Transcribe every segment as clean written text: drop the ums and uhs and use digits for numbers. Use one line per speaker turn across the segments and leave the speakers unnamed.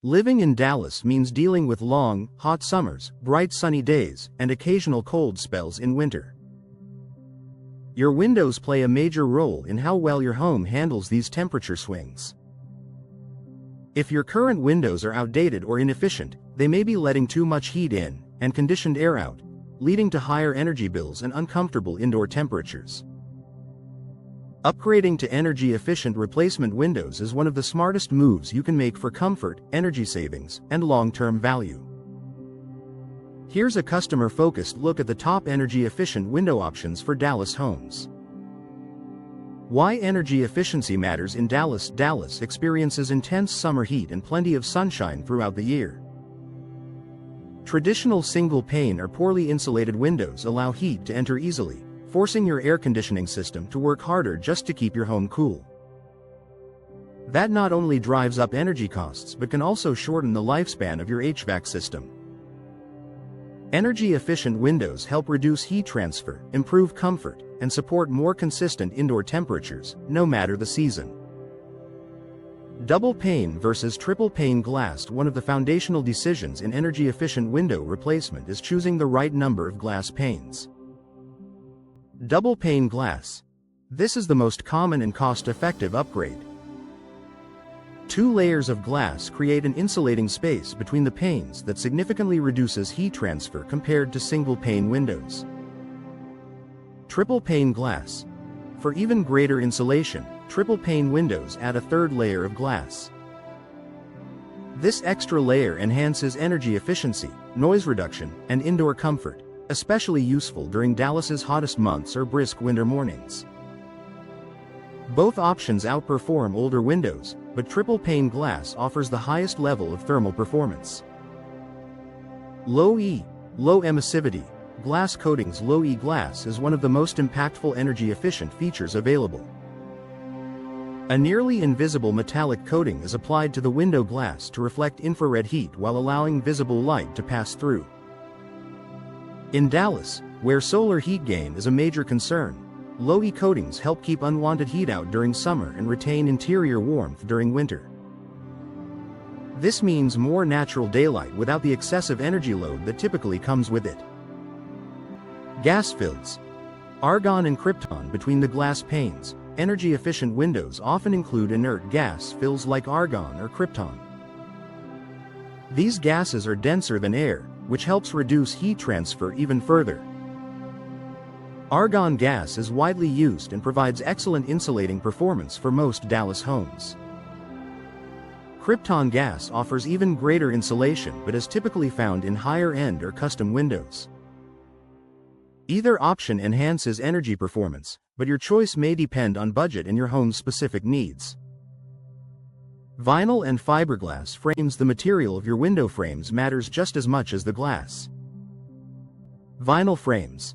Living in Dallas means dealing with long, hot summers, bright sunny days, and occasional cold spells in winter. Your windows play a major role in how well your home handles these temperature swings. If your current windows are outdated or inefficient, they may be letting too much heat in and conditioned air out, leading to higher energy bills and uncomfortable indoor temperatures. Upgrading to energy-efficient replacement windows is one of the smartest moves you can make for comfort, energy savings, and long-term value. Here's a customer-focused look at the top energy-efficient window options for Dallas homes. Why energy efficiency matters in Dallas. Dallas experiences intense summer heat and plenty of sunshine throughout the year. Traditional single-pane or poorly insulated windows allow heat to enter easily, forcing your air conditioning system to work harder just to keep your home cool. That not only drives up energy costs but can also shorten the lifespan of your HVAC system. Energy-efficient windows help reduce heat transfer, improve comfort, and support more consistent indoor temperatures, no matter the season. Double pane versus triple pane glass. One of the foundational decisions in energy-efficient window replacement is choosing the right number of glass panes. Double pane glass. This is the most common and cost-effective upgrade. 2 layers of glass create an insulating space between the panes that significantly reduces heat transfer compared to single-pane windows. Triple pane glass. For even greater insulation, triple-pane windows add a 3rd layer of glass. This extra layer enhances energy efficiency, noise reduction, and indoor comfort, especially useful during Dallas's hottest months or brisk winter mornings. Both options outperform older windows, but triple-pane glass offers the highest level of thermal performance. Low emissivity glass coatings. Low E glass is one of the most impactful energy-efficient features available. A nearly invisible metallic coating is applied to the window glass to reflect infrared heat while allowing visible light to pass through. In Dallas, where solar heat gain is a major concern, low E coatings help keep unwanted heat out during summer and retain interior warmth during winter. This means more natural daylight without the excessive energy load that typically comes with it. Gas fills. Argon and krypton between the glass panes. Energy-efficient windows often include inert gas fills like argon or krypton. These gases are denser than air, which helps reduce heat transfer even further. Argon gas is widely used and provides excellent insulating performance for most Dallas homes. Krypton gas offers even greater insulation but is typically found in higher-end or custom windows. Either option enhances energy performance, but your choice may depend on budget and your home's specific needs. Vinyl and fiberglass frames. The material of your window frames matters just as much as the glass. Vinyl frames.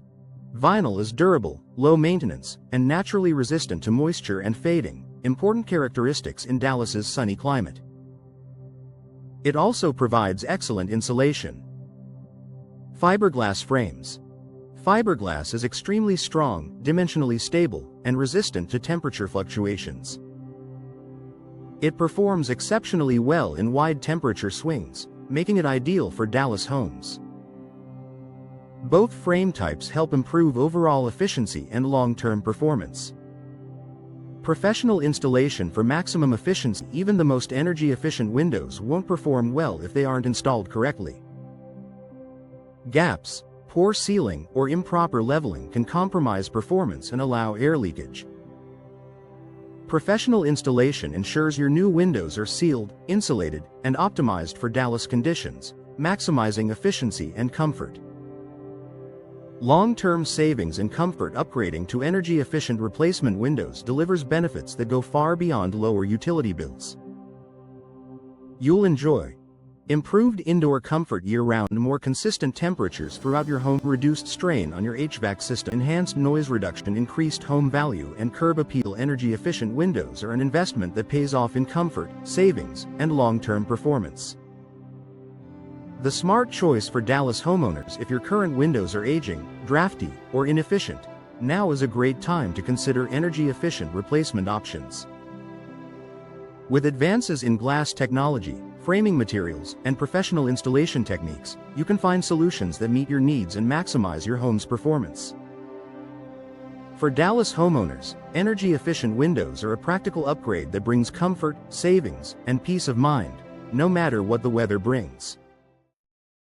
Vinyl is durable, low maintenance, and naturally resistant to moisture and fading, important characteristics in Dallas's sunny climate. It also provides excellent insulation. Fiberglass frames. Fiberglass is extremely strong, dimensionally stable, and resistant to temperature fluctuations. It performs exceptionally well in wide temperature swings, making it ideal for Dallas homes. Both frame types help improve overall efficiency and long-term performance. Professional installation for maximum efficiency. Even the most energy-efficient windows won't perform well if they aren't installed correctly. Gaps, poor sealing, or improper leveling can compromise performance and allow air leakage. Professional installation ensures your new windows are sealed, insulated, and optimized for Dallas conditions, maximizing efficiency and comfort. Long-term savings and comfort. Upgrading to energy-efficient replacement windows delivers benefits that go far beyond lower utility bills. You'll enjoy improved indoor comfort year-round, more consistent temperatures throughout your home, reduced strain on your HVAC system, enhanced noise reduction, increased home value, and curb appeal. Energy-efficient windows are an investment that pays off in comfort, savings, and long-term performance. The smart choice for Dallas homeowners. If your current windows are aging, drafty, or inefficient, now is a great time to consider energy-efficient replacement options. With advances in glass technology, framing materials, and professional installation techniques, you can find solutions that meet your needs and maximize your home's performance. For Dallas homeowners, energy-efficient windows are a practical upgrade that brings comfort, savings, and peace of mind, no matter what the weather brings.